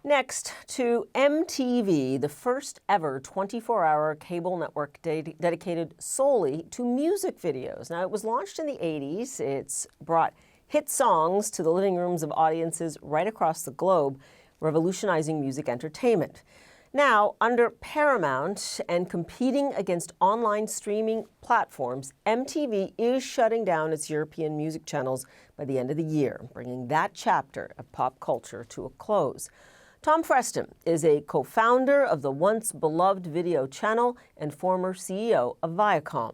Next, to MTV, the first ever 24-hour cable network dedicated solely to music videos. Now, it was launched in the 80s. It's brought hit songs to the living rooms of audiences right across the globe, revolutionizing music entertainment. Now, under Paramount and competing against online streaming platforms, MTV is shutting down its European music channels by the end of the year, bringing that chapter of pop culture to a close. Tom Freston is a co-founder of the once beloved video channel and former CEO of Viacom.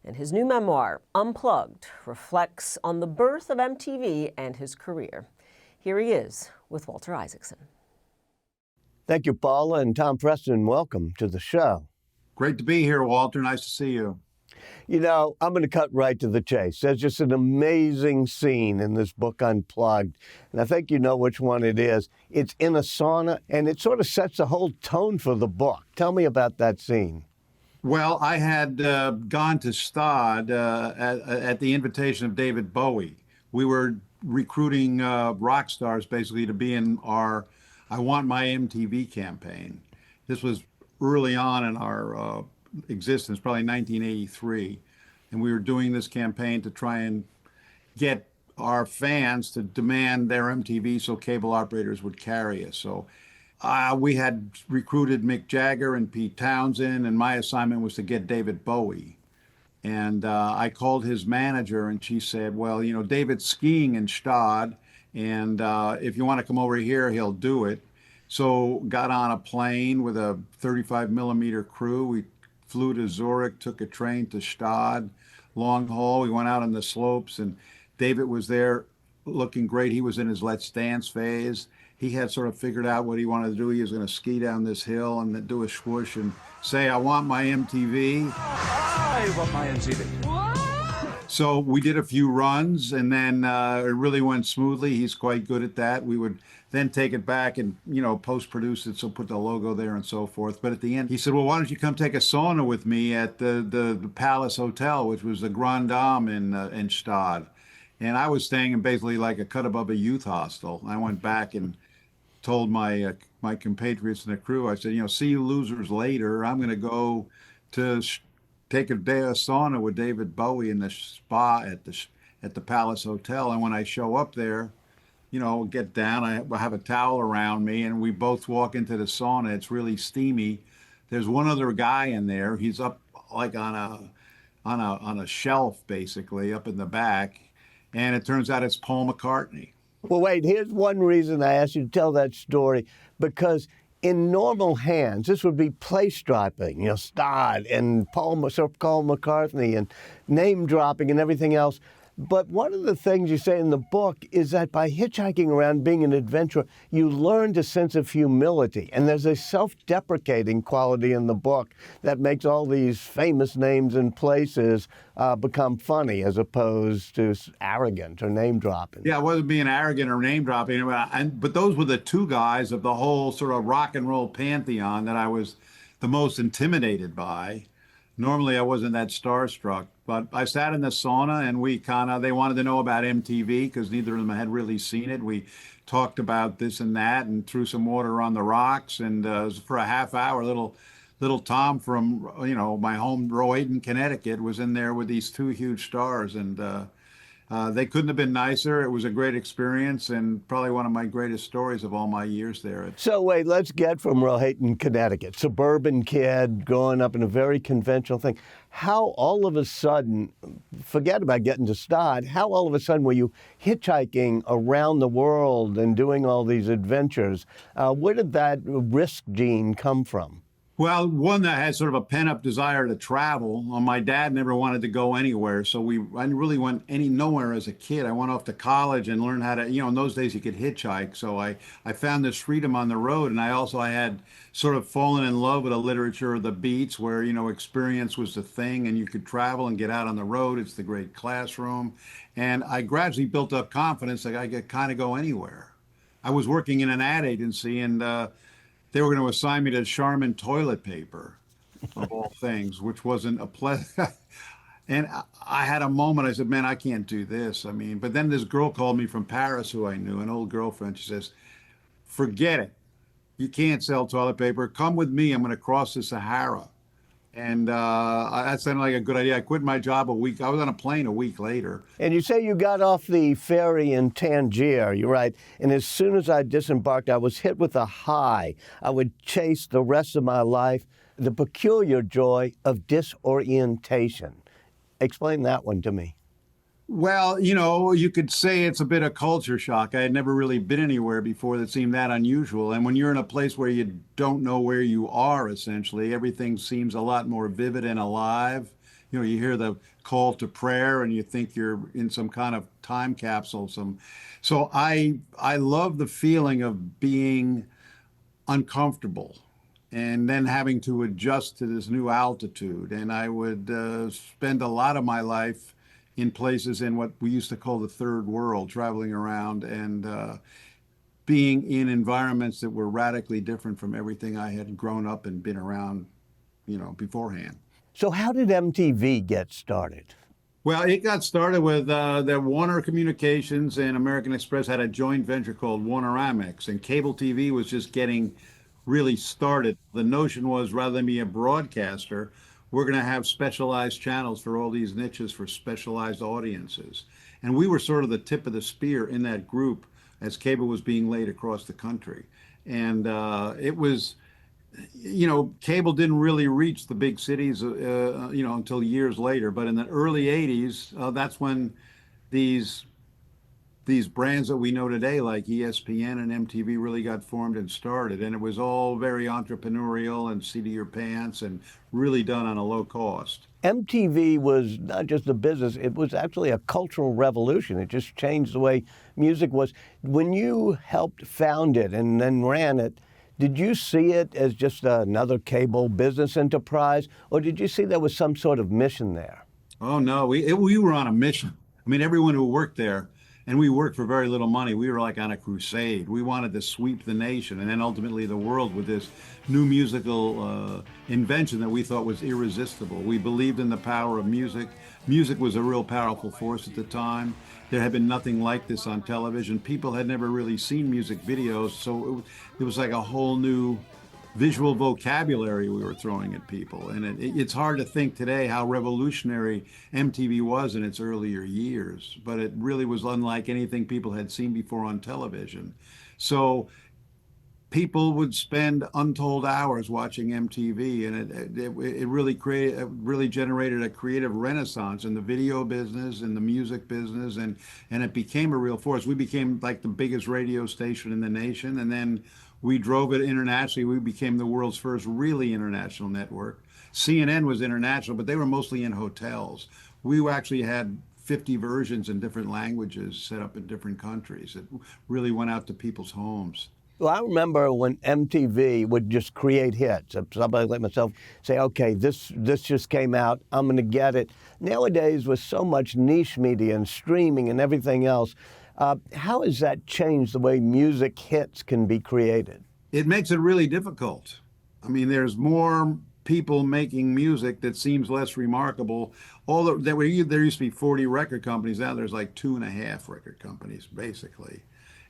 And his new memoir, Unplugged, reflects on the birth of MTV and his career. Here he is with Walter Isaacson. Thank you, Paula, and Tom Freston, welcome to the show. Great to be here, Walter. Nice to see you. You know, I'm going to cut right to the chase. There's just an amazing scene in this book, Unplugged, and I think you know which one it is. It's in a sauna, and it sort of sets the whole tone for the book. Tell me about that scene. Well, I had gone to STAD at the invitation of David Bowie. We were recruiting rock stars, basically, to be in our I Want My MTV campaign. This was early on in our existence, probably 1983. And we were doing this campaign to try and get our fans to demand their MTV so cable operators would carry us. So we had recruited Mick Jagger and Pete Townsend, and my assignment was to get David Bowie. And I called his manager, and she said, well, you know, David's skiing in Stade, and if you want to come over here, he'll do it. So got on a plane with a 35 millimeter crew. We flew to Zurich, took a train to Stade, long haul. We went out on the slopes, and David was there looking great. He was in his Let's Dance phase. He had sort of figured out what he wanted to do. He was going to ski down this hill and then do a swoosh and say, I want my MTV. I want my MTV. So we did a few runs, and then it really went smoothly. He's quite good at that. We would then take it back and, you know, post-produce it, so put the logo there and so forth. But at the end, he said, well, why don't you come take a sauna with me at the Palace Hotel, which was the Grand Dame in Stade. And I was staying in basically like a cut above a youth hostel. I went back and told my my compatriots in the crew, I said, you know, see you losers later. I'm going to go to take a day of sauna with David Bowie in the spa at the Palace Hotel. And when I show up there, you know, get down, I have a towel around me, and we both walk into the sauna. It's really steamy. There's one other guy in there. He's up like on a shelf, basically, up in the back. And it turns out it's Paul McCartney. Well, wait, here's one reason I asked you to tell that story, because in normal hands, this would be place dropping, you know, Stade and Paul McCartney and name dropping and everything else. But one of the things you say in the book is that by hitchhiking around, being an adventurer, you learned a sense of humility. And there's a self-deprecating quality in the book that makes all these famous names and places become funny as opposed to arrogant or name-dropping. Yeah, it wasn't being arrogant or name-dropping, but those were the two guys of the whole sort of rock and roll pantheon that I was the most intimidated by. Normally, I wasn't that starstruck, but I sat in the sauna, and they wanted to know about MTV because neither of them had really seen it. We talked about this and that and threw some water on the rocks, and for a half hour, little Tom from, you know, my home, Roehampton, Connecticut, was in there with these two huge stars, and they couldn't have been nicer. It was a great experience and probably one of my greatest stories of all my years there. So wait, let's get from Roehampton, Connecticut, suburban kid growing up in a very conventional thing. How all of a sudden, forget about getting to Stade, how all of a sudden were you hitchhiking around the world and doing all these adventures? Where did that risk gene come from? Well, one that had sort of a pent-up desire to travel. My dad never wanted to go anywhere, so I really went nowhere as a kid. I went off to college and learned how to, you know, in those days you could hitchhike. So I found this freedom on the road, and I had sort of fallen in love with the literature of the beats, where, you know, experience was the thing, and you could travel and get out on the road. It's the great classroom, and I gradually built up confidence that I could kind of go anywhere. I was working in an ad agency, and they were going to assign me to Charmin toilet paper, of all things, which wasn't a pleasant. And I had a moment. I said, man, I can't do this. I mean, but then this girl called me from Paris who I knew, an old girlfriend. She says, forget it. You can't sell toilet paper. Come with me. I'm going to cross the Sahara. And that sounded like a good idea. I quit my job a week. I was on a plane a week later. And you say you got off the ferry in Tangier, you're right. And as soon as I disembarked, I was hit with a high. I would chase the rest of my life the peculiar joy of disorientation. Explain that one to me. Well, you could say it's a bit of culture shock. I had never really been anywhere before that seemed that unusual. And when you're in a place where you don't know where you are, essentially, everything seems a lot more vivid and alive. You hear the call to prayer and you think you're in some kind of time capsule. So I love the feeling of being uncomfortable and then having to adjust to this new altitude. And I would spend a lot of my life in places in what we used to call the third world, traveling around and being in environments that were radically different from everything I had grown up and been around, beforehand. So how did MTV get started? Well, it got started with the Warner Communications and American Express had a joint venture called Warner-Amex, and cable TV was just getting really started. The notion was, rather than be a broadcaster, we're going to have specialized channels for all these niches for specialized audiences. And we were sort of the tip of the spear in that group as cable was being laid across the country. And it was, cable didn't really reach the big cities, until years later. But in the early 80s, that's when these brands that we know today, like ESPN and MTV, really got formed and started. And it was all very entrepreneurial and seat of your pants and really done on a low cost. MTV was not just a business, it was actually a cultural revolution. It just changed the way music was. When you helped found it and then ran it, did you see it as just another cable business enterprise, or did you see there was some sort of mission there? Oh, no, we were on a mission. I mean, everyone who worked there, and we worked for very little money. We were like on a crusade. We wanted to sweep the nation and then ultimately the world with this new musical invention that we thought was irresistible. We believed in the power of music. Music was a real powerful force at the time. There had been nothing like this on television. People had never really seen music videos, so it was like a whole new visual vocabulary we were throwing at people. And it's hard to think today how revolutionary MTV was in its earlier years, but it really was unlike anything people had seen before on television. So people would spend untold hours watching MTV, and it really generated a creative renaissance in the video business and the music business, and it became a real force. We became like the biggest radio station in the nation, and then we drove it internationally. We became the world's first really international network. CNN was international, but they were mostly in hotels. We actually had 50 versions in different languages set up in different countries. It really went out to people's homes. Well, I remember when MTV would just create hits. Somebody like myself say, okay, this just came out, I'm going to get it. Nowadays, with so much niche media and streaming and everything else, how has that changed the way music hits can be created? It makes it really difficult. I mean, there's more people making music that seems less remarkable. There used to be 40 record companies. Now there's like 2.5 record companies, basically.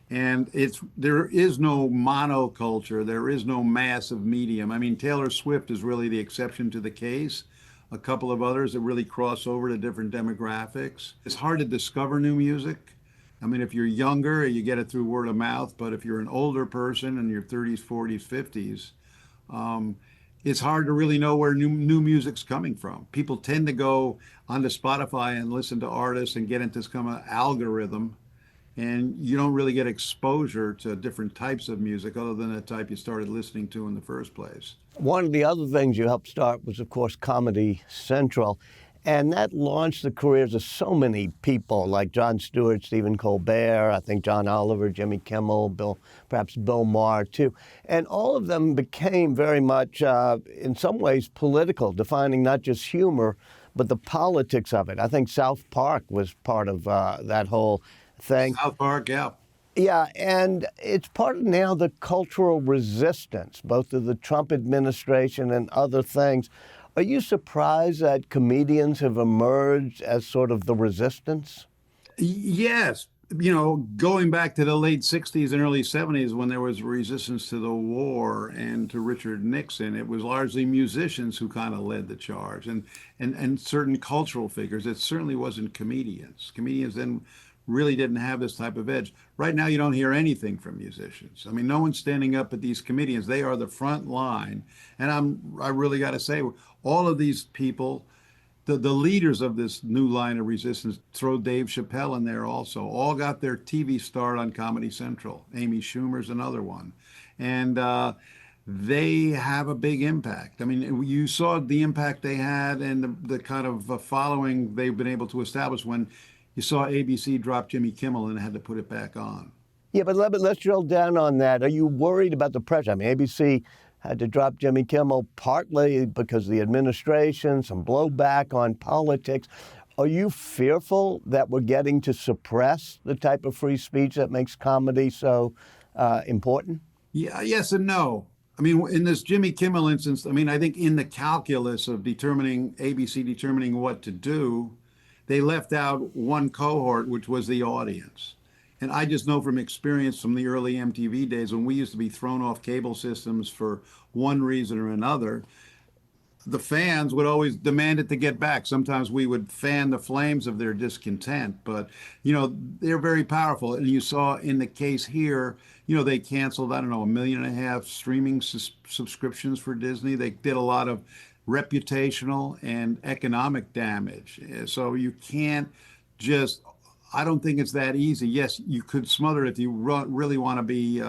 And there is no monoculture. There is no massive medium. I mean, Taylor Swift is really the exception to the case. A couple of others that really cross over to different demographics. It's hard to discover new music. I mean, if you're younger, you get it through word of mouth. But if you're an older person in your 30s, 40s, 50s, it's hard to really know where new music's coming from. People tend to go onto Spotify and listen to artists and get into this kind of algorithm. And you don't really get exposure to different types of music other than the type you started listening to in the first place. One of the other things you helped start was, of course, Comedy Central. And that launched the careers of so many people like Jon Stewart, Stephen Colbert, I think John Oliver, Jimmy Kimmel, perhaps Bill Maher too. And all of them became very much, in some ways, political, defining not just humor, but the politics of it. I think South Park was part of that whole thing. South Park, yeah. Yeah, and it's part of now the cultural resistance, both of the Trump administration and other things. Are you surprised that comedians have emerged as sort of the resistance? Yes, going back to the late 60s and early 70s when there was resistance to the war and to Richard Nixon, it was largely musicians who kind of led the charge and certain cultural figures. It certainly wasn't comedians. Comedians then really didn't have this type of edge. Right now, you don't hear anything from musicians. I mean, no one's standing up at these comedians. They are the front line. And I really got to say, all of these people, the leaders of this new line of resistance, throw Dave Chappelle in there also, all got their TV start on Comedy Central. Amy Schumer's another one. And they have a big impact. I mean, you saw the impact they had and the kind of following they've been able to establish when you saw ABC drop Jimmy Kimmel and had to put it back on. Yeah, but let's drill down on that. Are you worried about the pressure? I mean, ABC had to drop Jimmy Kimmel partly because of the administration, some blowback on politics. Are you fearful that we're getting to suppress the type of free speech that makes comedy so important? Yeah, yes and no. I mean, in this Jimmy Kimmel instance, I mean, I think in the calculus of ABC determining what to do, they left out one cohort, which was the audience. And I just know from experience from the early MTV days when we used to be thrown off cable systems for one reason or another, the fans would always demand it to get back. Sometimes we would fan the flames of their discontent, but, they're very powerful. And you saw in the case here, they canceled, 1.5 million streaming subscriptions for Disney. They did a lot of reputational and economic damage. So you can't just, I don't think it's that easy. Yes, you could smother it if you really want to be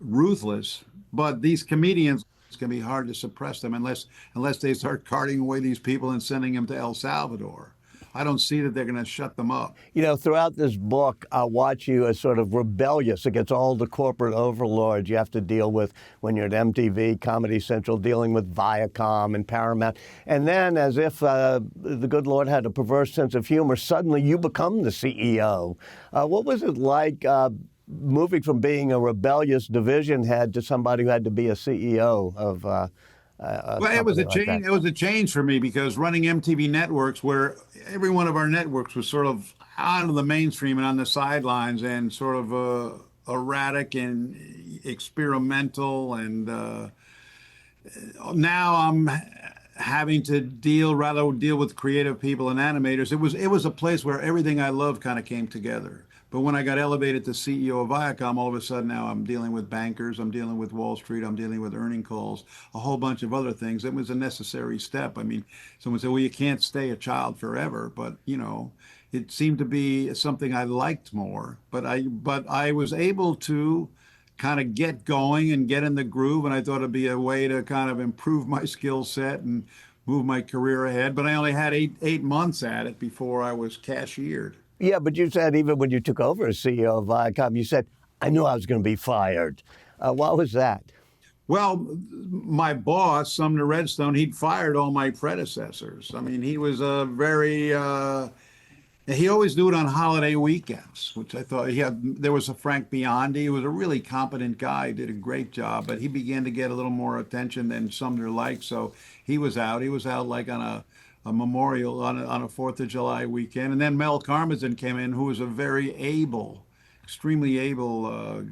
ruthless, but these comedians, it's going to be hard to suppress them unless they start carting away these people and sending them to El Salvador. I don't see that they're going to shut them up. Throughout this book, I watch you as sort of rebellious against all the corporate overlords you have to deal with when you're at MTV, Comedy Central, dealing with Viacom and Paramount. And then, as if the good Lord had a perverse sense of humor, suddenly you become the CEO. What was it like moving from being a rebellious division head to somebody who had to be a CEO of well, it was a change. It was a change for me because running MTV Networks, where every one of our networks was sort of out of the mainstream and on the sidelines, and sort of erratic and experimental, and now I'm having to deal with creative people and animators. It was a place where everything I loved kind of came together. But when I got elevated to CEO of Viacom, all of a sudden now I'm dealing with bankers, I'm dealing with Wall Street, I'm dealing with earning calls, a whole bunch of other things. It was a necessary step. I mean, someone said, well, you can't stay a child forever, but it seemed to be something I liked more. But I was able to kind of get going and get in the groove, and I thought it'd be a way to kind of improve my skill set and move my career ahead. But I only had eight months at it before I was cashiered. Yeah, but you said even when you took over as CEO of Viacom, you said, I knew I was going to be fired. Why was that? Well, my boss, Sumner Redstone, he'd fired all my predecessors. I mean, he was a very, he always do it on holiday weekends, which I thought there was a Frank Biondi, who was a really competent guy, did a great job, but he began to get a little more attention than Sumner liked, so he was out. He was out like on a memorial on a 4th of July weekend. And then Mel Karmazin came in, who was a very able, extremely able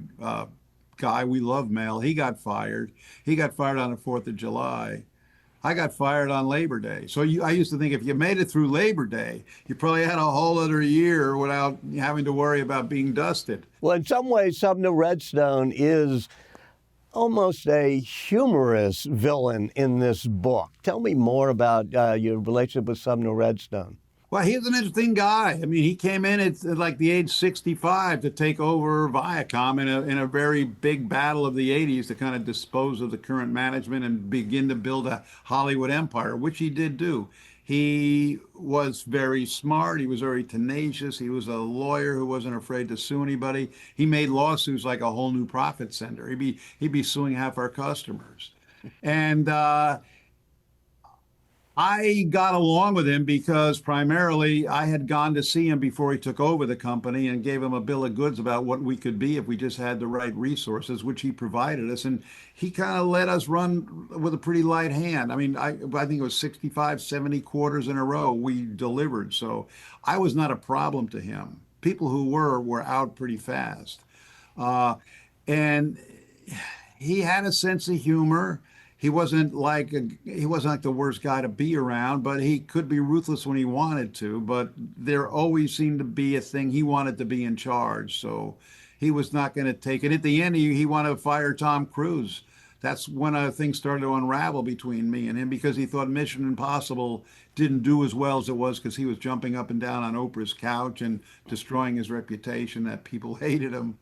guy. We love Mel. He got fired. He got fired on the 4th of July. I got fired on Labor Day. So I used to think if you made it through Labor Day, you probably had a whole other year without having to worry about being dusted. Well, in some ways, Sumner Redstone is almost a humorous villain in this book. Tell me more about your relationship with Sumner Redstone. Well, he's an interesting guy. I mean, he came in at like the age 65 to take over Viacom in a very big battle of the 80s to kind of dispose of the current management and begin to build a Hollywood empire, which he did do. He was very smart. He was very tenacious. He was a lawyer who wasn't afraid to sue anybody. He made lawsuits like a whole new profit center. He'd be suing half our customers. And I got along with him because primarily I had gone to see him before he took over the company and gave him a bill of goods about what we could be if we just had the right resources, which he provided us. And he kind of let us run with a pretty light hand. I mean, I think it was 65, 70 quarters in a row we delivered. So I was not a problem to him. people who were out pretty fast. And he had a sense of humor. He wasn't like the worst guy to be around, but he could be ruthless when he wanted to. But there always seemed to be a thing he wanted to be in charge, so he was not going to take it. At the end, he wanted to fire Tom Cruise. That's when things started to unravel between me and him, because he thought Mission Impossible didn't do as well as it was because he was jumping up and down on Oprah's couch and destroying his reputation, that people hated him.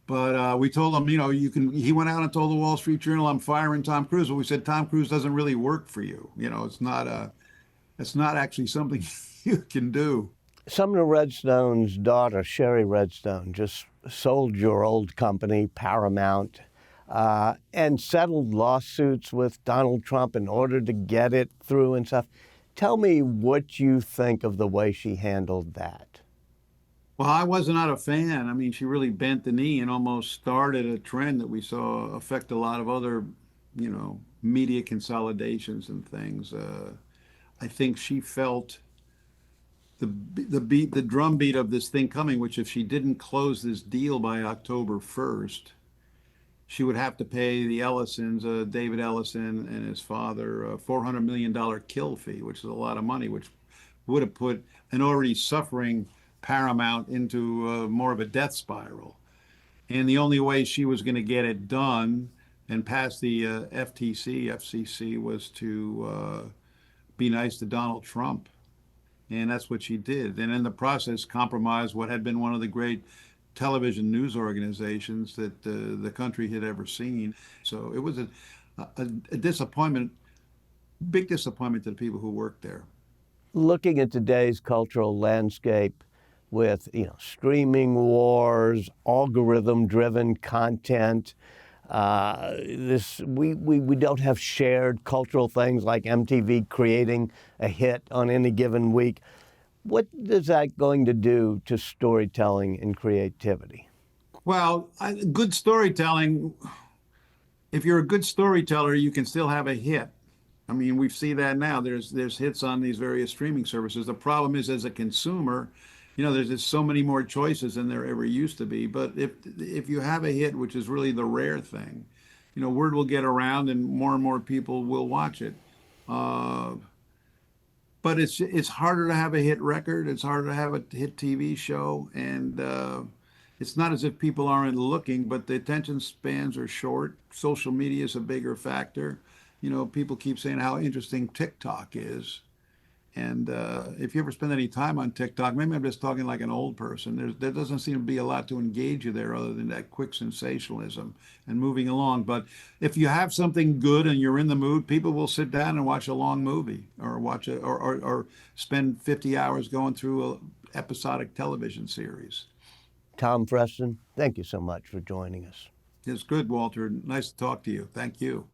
But we told him, he went out and told the Wall Street Journal, I'm firing Tom Cruise. But we said, Tom Cruise doesn't really work for you. It's not actually something you can do. Sumner Redstone's daughter, Sherry Redstone, just sold your old company, Paramount, and settled lawsuits with Donald Trump in order to get it through and stuff. Tell me what you think of the way she handled that. Well, I was not a fan. I mean, she really bent the knee and almost started a trend that we saw affect a lot of other, media consolidations and things. I think she felt the drumbeat of this thing coming, which if she didn't close this deal by October 1st, she would have to pay the Ellisons, David Ellison and his father, a $400 million kill fee, which is a lot of money, which would have put an already suffering Paramount into more of a death spiral. And the only way she was going to get it done and pass the FCC was to be nice to Donald Trump. And that's what she did. And in the process, compromised what had been one of the great television news organizations that the country had ever seen. So it was a disappointment, big disappointment to the people who worked there. Looking at today's cultural landscape with streaming wars, algorithm-driven content, we don't have shared cultural things like MTV creating a hit on any given week. What is that going to do to storytelling and creativity? Well, good storytelling, if you're a good storyteller, you can still have a hit. I mean, we see that now. There's hits on these various streaming services. The problem is, as a consumer, there's just so many more choices than there ever used to be. But if you have a hit, which is really the rare thing, word will get around and more people will watch it. But it's harder to have a hit record. It's harder to have a hit TV show, and it's not as if people aren't looking, but the attention spans are short. Social media is a bigger factor. People keep saying how interesting TikTok is. And if you ever spend any time on TikTok, maybe I'm just talking like an old person, there doesn't seem to be a lot to engage you there other than that quick sensationalism and moving along. But if you have something good and you're in the mood, people will sit down and watch a long movie or or spend 50 hours going through an episodic television series. Tom Freston, thank you so much for joining us. It's good, Walter. Nice to talk to you. Thank you.